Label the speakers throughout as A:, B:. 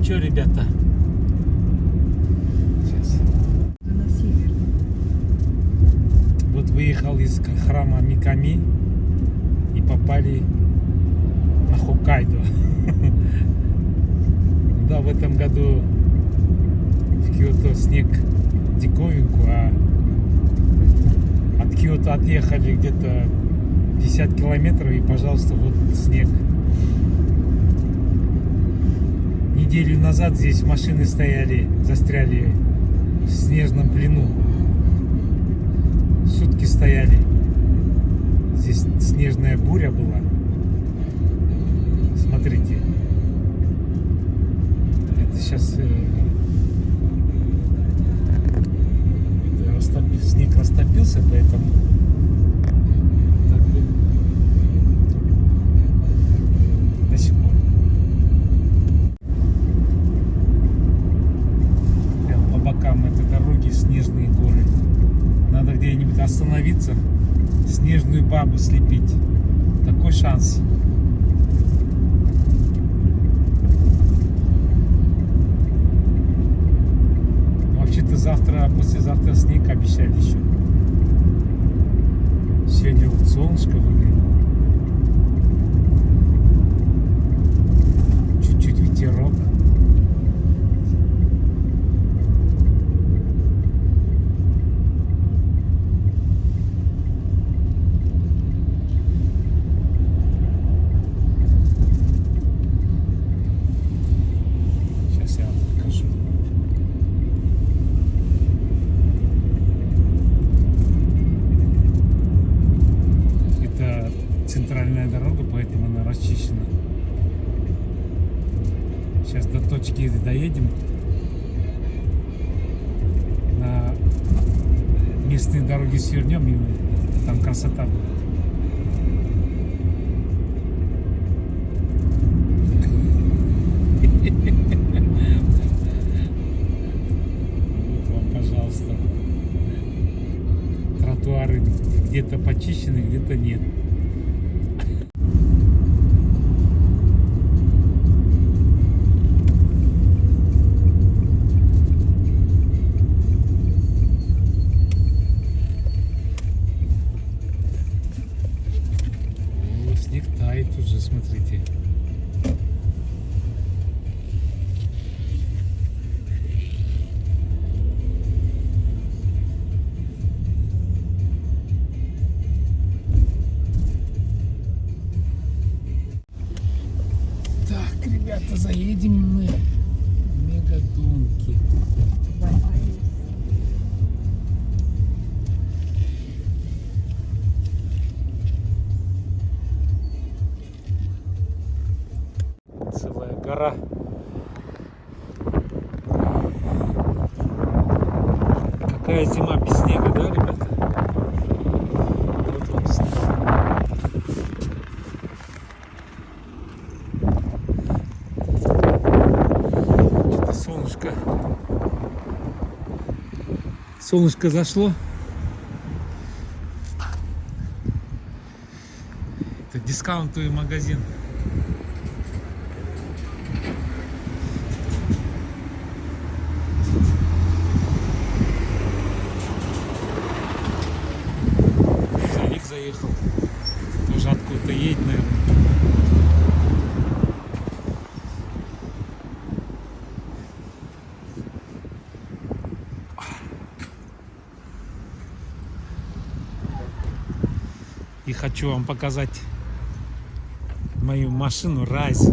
A: что, ребята? Сейчас.
B: На север.
A: Вот выехал из храма Миками и попали на Хоккайдо. Да, в этом году в Киото снег диковинку, а от Киото отъехали где-то 50 километров и, пожалуйста, вот снег. Неделю назад здесь машины стояли, застряли в снежном плену. Сутки стояли. Здесь снежная буря была. Смотрите. Это сейчас снег растопился, поэтому так вот до сих пор. Прям по бокам этой дороги снежные горы. Надо где-нибудь остановиться, снежную бабу слепить. Такой шанс. Вообще-то завтра, послезавтра снег обещали еще. Сегодня вот солнышко выглянуло. Чуть-чуть ветерок. Сейчас я вам покажу. Это центральная дорога, поэтому она расчищена. Сейчас до точки доедем. На местные дороги свернем, и там красота будет. Вот вам, пожалуйста. Тротуары где-то почищены, где-то нет. О, снег тает уже, смотрите. Так, ребята, заедем мы в Мегадунки. Целая гора. Какая зима без снега, да, ребята? Вот вам снег. Что-то солнышко. Солнышко зашло. Это дискаунтовый магазин. Залик заехал. Тоже откуда-то едет, наверное. И хочу вам показать мою машину Райз.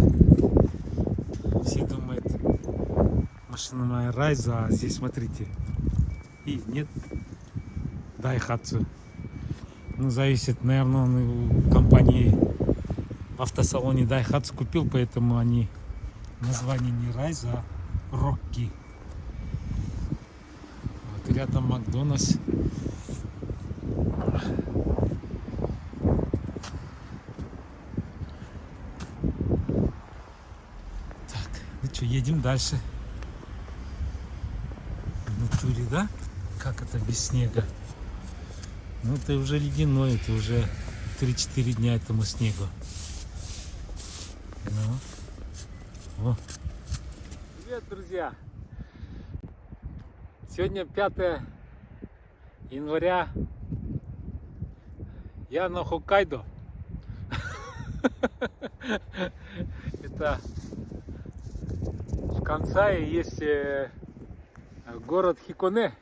A: Все думают, машина моя Райз, а здесь смотрите. И нет, Daihatsu. Ну, зависит, наверное, он у компании в автосалоне Daihatsu купил, поэтому они название не Райз, а Рокки. Вот рядом Макдональдс. Ну что, едем дальше. В натуре, да? Как это без снега? Ну, это уже ледяной, это уже 3-4 дня этому снегу. Ну. О. Друзья! Сегодня 5 января. Я на Хоккайдо. Это в Кансае есть город Хиконе.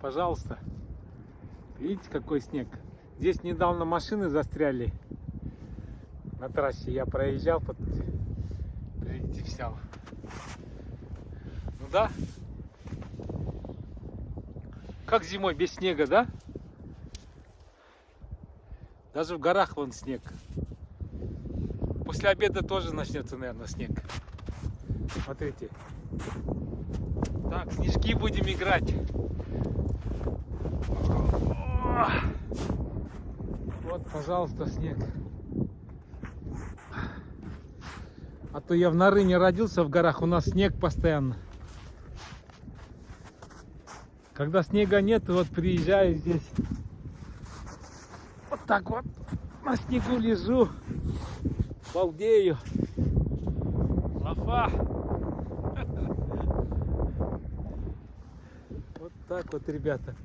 A: Пожалуйста. Видите, какой снег? Здесь недавно машины застряли на трассе. Я проезжал, видите, все. Ну да. Как зимой без снега, да? Даже в горах вон снег. После обеда тоже начнется, наверное, снег. Смотрите. Так, снежки будем играть. Вот, пожалуйста, снег. А то я в Нарыне родился, в горах, у нас снег постоянно. Когда снега нет, вот приезжаю здесь. Вот так вот на снегу лежу. Балдею. Лафа. Вот так вот, ребята.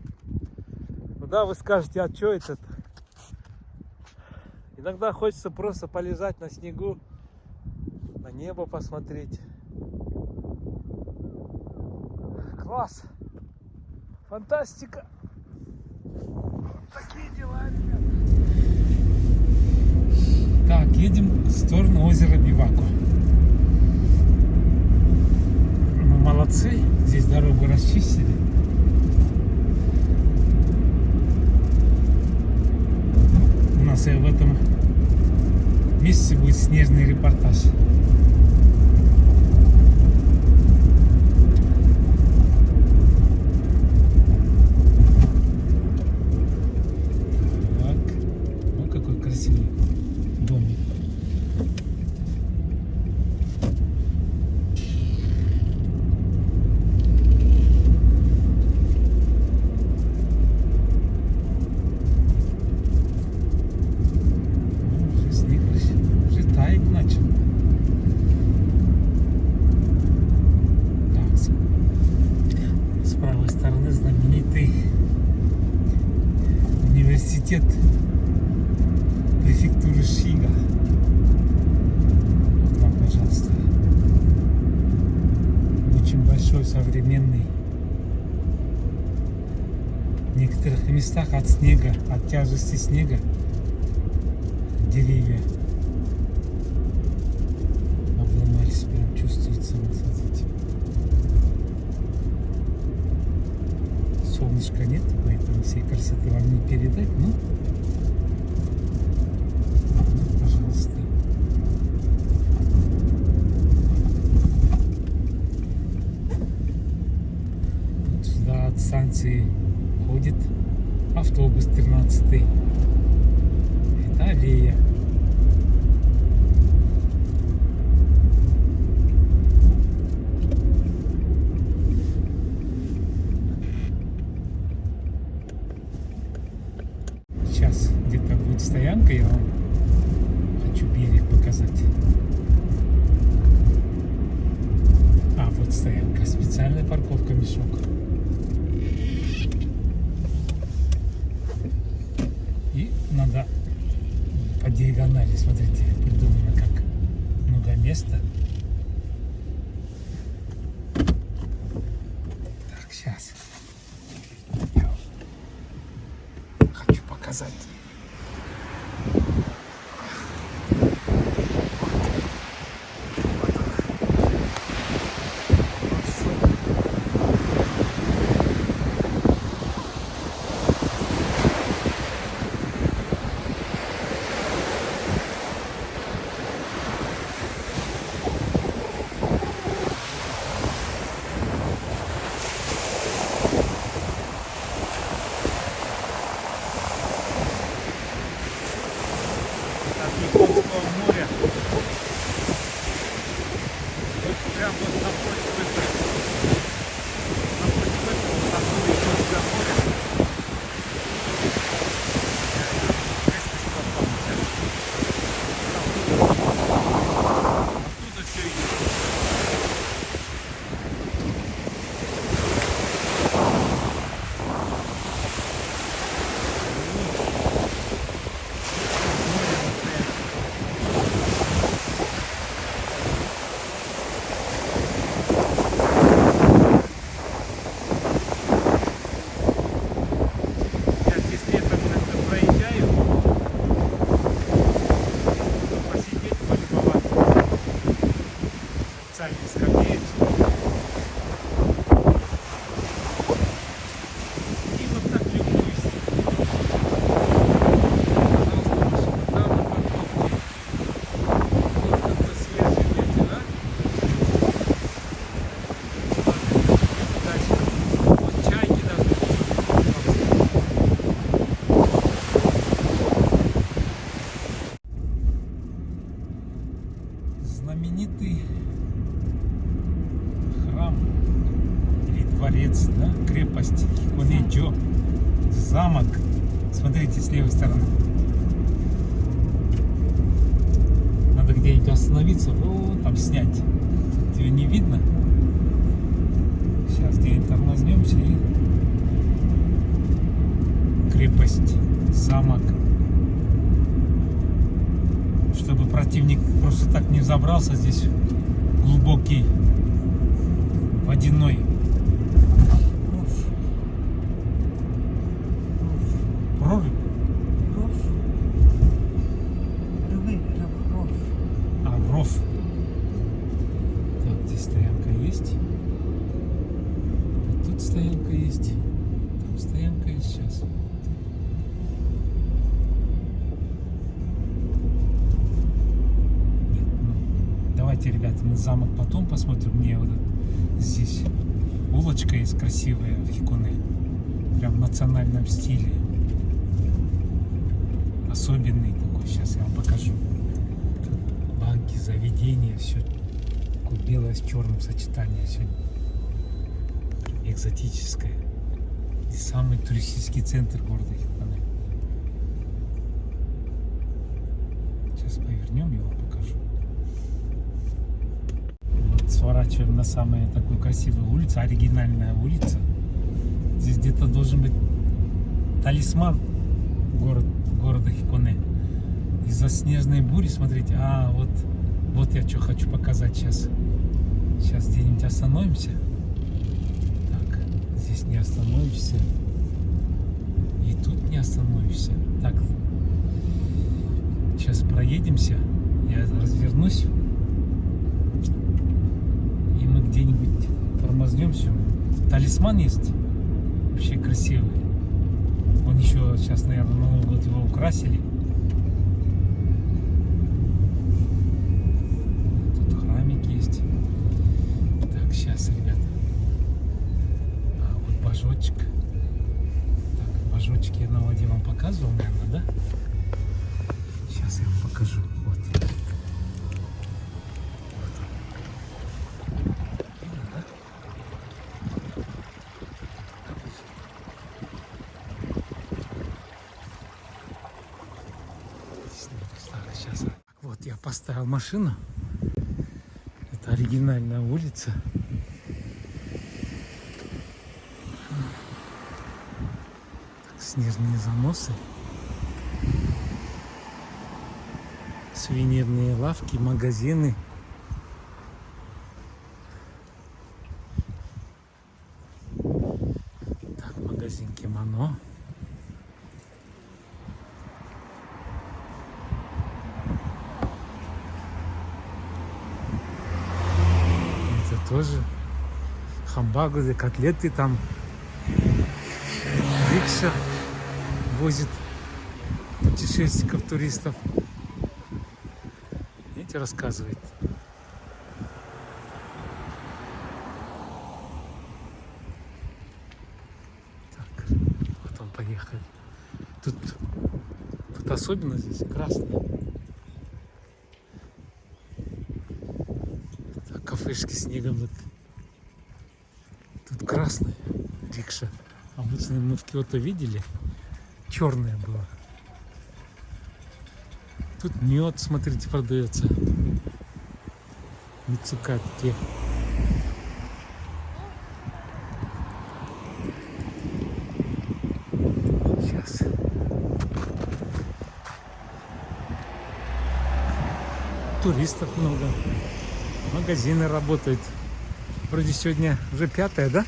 A: Ну да, вы скажете, а что это? Иногда хочется просто полежать на снегу, на небо посмотреть. Класс! Фантастика! Вот такие дела, ребята. Так, едем в сторону озера Бивако. Ну, молодцы, здесь дорогу расчистили. У нас и в этом месяце будет снежный репортаж. Университет префектуры Шига. Вот вам, пожалуйста. Очень большой, современный. В некоторых местах от снега, от тяжести снега деревья обломались, прям чувствуется, смотрите. Солнышка нет, поэтому всей красоты вам не передать, ну, пожалуйста. Вот сюда от станции ходит автобус 13-й. Это аллея. Сейчас где-то будет стоянка, я вам хочу берег показать. А, вот стоянка, специальная парковка «Мешок». И надо по диагонали, смотрите, придумано как много места. Так, сейчас. Хочу показать. специальные скамеечки. И вот так любуюсь. Знаменитый храм или дворец, да? Крепость Хиконэчжо, замок. Смотрите, с левой стороны. Надо где-нибудь остановиться, вот там снять. Тебе не видно? Сейчас где-нибудь тормознемся и крепость, замок. Чтобы противник просто так не забрался, здесь глубокий водяной прорубь. Ров. Так, здесь стоянка есть. Вот тут стоянка есть. Там стоянка есть сейчас. Давайте, ребята, мы замок потом посмотрим. Мне вот здесь улочка есть красивая в Хиконе. Прям в национальном стиле. Особенный такой. Сейчас я вам покажу. Банки, заведения, все такое белое с черным сочетание. Все экзотическое. И самый туристический центр города Хиконе. Сейчас повернем, я вам покажу. Сворачиваем на самую такую красивую улицу, оригинальная улица. Здесь где-то должен быть талисман города Хиконе. Из-за снежной бури, смотрите, вот я что хочу показать сейчас. Сейчас где-нибудь остановимся. Так, здесь не остановимся. И тут не остановимся. Так, сейчас проедемся. Я развернусь. И мы где-нибудь тормознемся. Талисман есть. Вообще красивый. Он еще сейчас, наверное, на Новый год его украсили. Тут храмик есть. Так, сейчас, ребята. Вот божочек. Так, божочек я на воде вам показывал, наверное, да? Сейчас я вам покажу. Вот. Вот я поставил машину. Это оригинальная улица. Так, снежные заносы. Сувенирные лавки, магазины. Так, магазин кимоно. Тоже хамбагузы, котлеты там. Рикша возит путешественников, туристов. Видите, рассказывает. Так, вот он поехал. Тут особенно здесь красный. Кафешки снегом. Тут красный рикша. Обычно мы в Киото видели. Черная была. Тут мед, смотрите, продается. Мицукатки. Сейчас. Туристов много. Магазины работают. Вроде сегодня уже 5-е, да?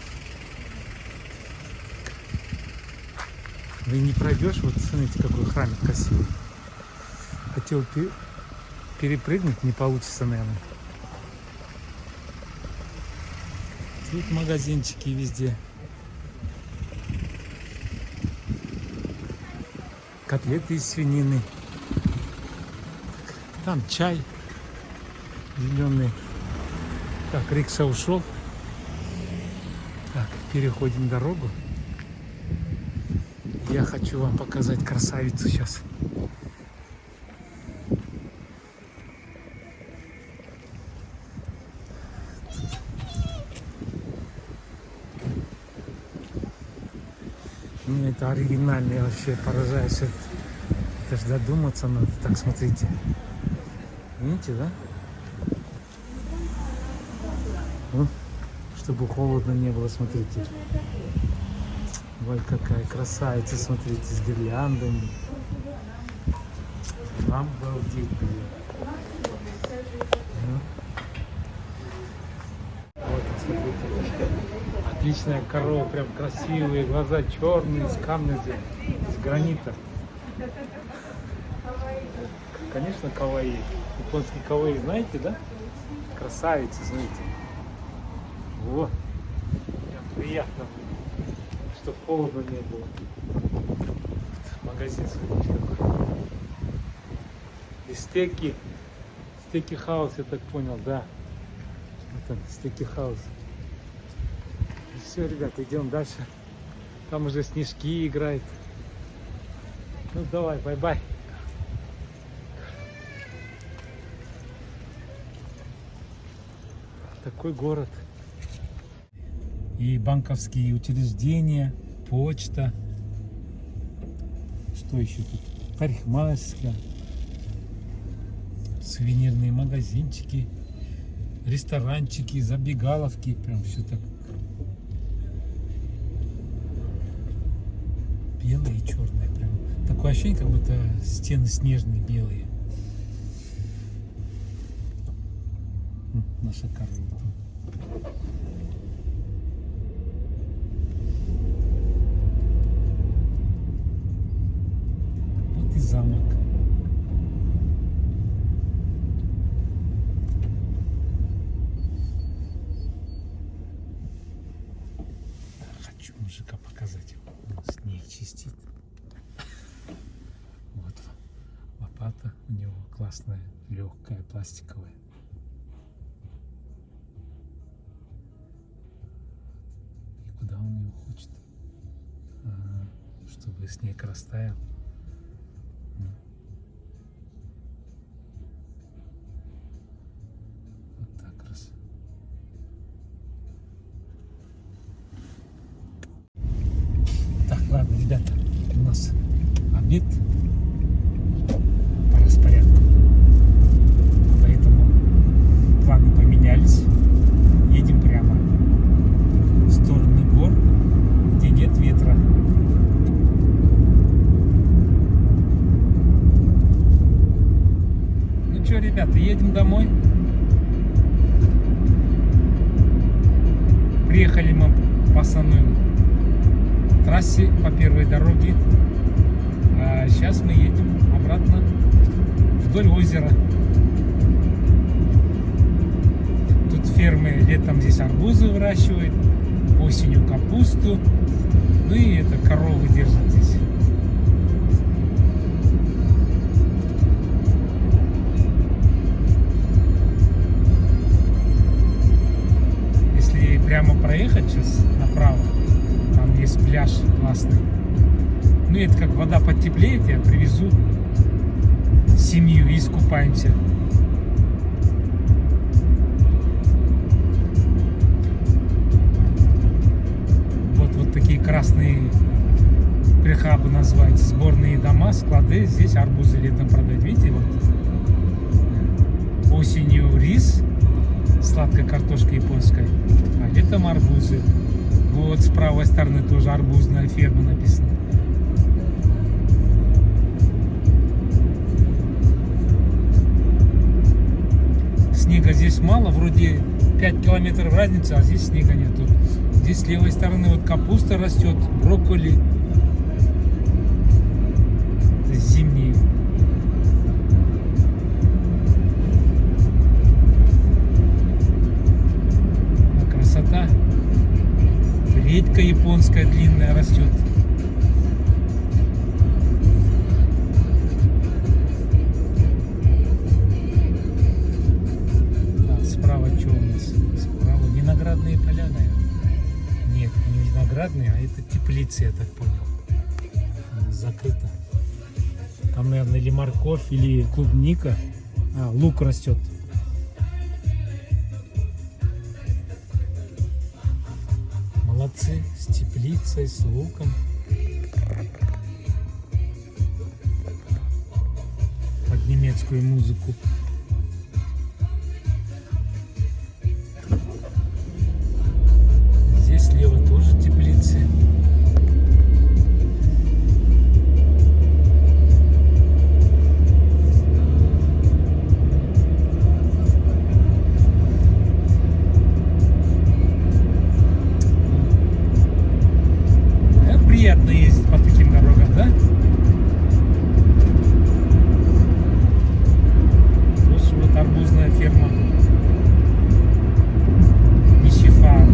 A: Вы не пройдешь. Вот смотрите, какой храмик красивый. Хотел перепрыгнуть, не получится, наверное. Тут магазинчики везде. Котлеты из свинины. Там чай зеленый. Так, рикша ушел. Так, переходим дорогу. Я хочу вам показать красавицу сейчас. Ну, это оригинальный, вообще поражаюсь. Это ж додуматься надо. Так, смотрите. Видите, да? Ну, чтобы холодно не было, смотрите. Ой, какая красавица, смотрите, с гирляндами. Обалдеть, блин. Ну. Вот, смотрите. Отличная корова, прям красивые, глаза черные, из камня здесь, из гранита. Конечно, каваи. Японский каваи, знаете, да? Красавица, смотрите. Вот. Прям приятно, чтобы холодно не было. Магазин, смотрите, какой. И стейки. Стейки хаус, я так понял, да. Вот он, стейки хаус. Все, ребята, идем дальше. Там уже снежки играют. Ну давай, бай-бай. Такой город. И банковские учреждения, почта. Что еще тут? Парикмахерская. Сувенирные магазинчики. Ресторанчики, забегаловки. Прям все так. Белые и черные. Прям. Такое ощущение, как будто стены снежные, белые. Наша корова. Вот и замок. Хочу мужика показать. Он снег чистит. Вот лопата у него классная, легкая, пластиковая. Куда он его хочет? Чтобы снег растаял. Вот так раз. Так, ладно, ребята, у нас обед по распорядку. Поэтому планы поменялись. Едем прямо в сторону гор, где нет ветра. Ну что, ребята, едем домой. Приехали мы по основной трассе, по первой дороге. А сейчас мы едем обратно вдоль озера. Тут фермы летом здесь арбузы выращивают, осенью капусту. Ну и это коровы держат здесь. Если прямо проехать сейчас направо, там есть пляж классный. Ну это как вода потеплеет, я привезу семью и искупаемся. Вот такие красные прихабы называются, сборные дома, склады. Здесь арбузы летом продают. Видите, вот осенью рис, сладкая картошка японская, а летом арбузы. Вот с правой стороны тоже арбузная ферма написана. Снега здесь мало, вроде 5 километров разница, а здесь снега нету. Здесь с левой стороны вот капуста растет, брокколи. Это зимние. Красота. редька японская длинная растет. Так, справа что у нас? Справа виноградные поля, наверное. Нет, не виноградные, а это теплицы, я так понял. Она закрыта. Там, наверное, или морковь, или клубника. А, лук растет. Молодцы, с теплицей, с луком. Под немецкую музыку. Здесь слева тоже теплицы. Приятно ездить по таким дорогам, да? Тоже вот арбузная ферма. Нищефа.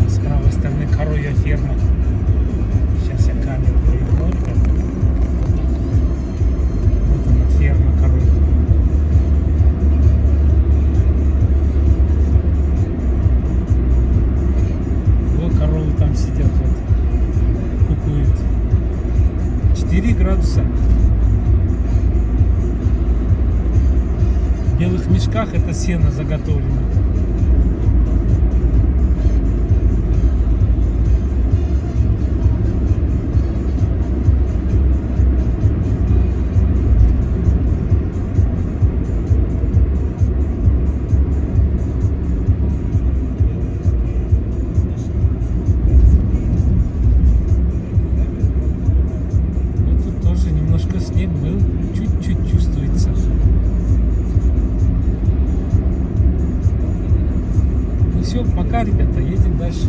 A: С правой стороны коровья ферма. Сейчас я камеру переверну. Вот она, ферма коровья. Вот коровы там сидят, вот, кукуют. 4 градуса. В белых мешках это сено заготовлено. Снег был, чуть-чуть чувствуется. Ну все, пока, ребята, едем дальше.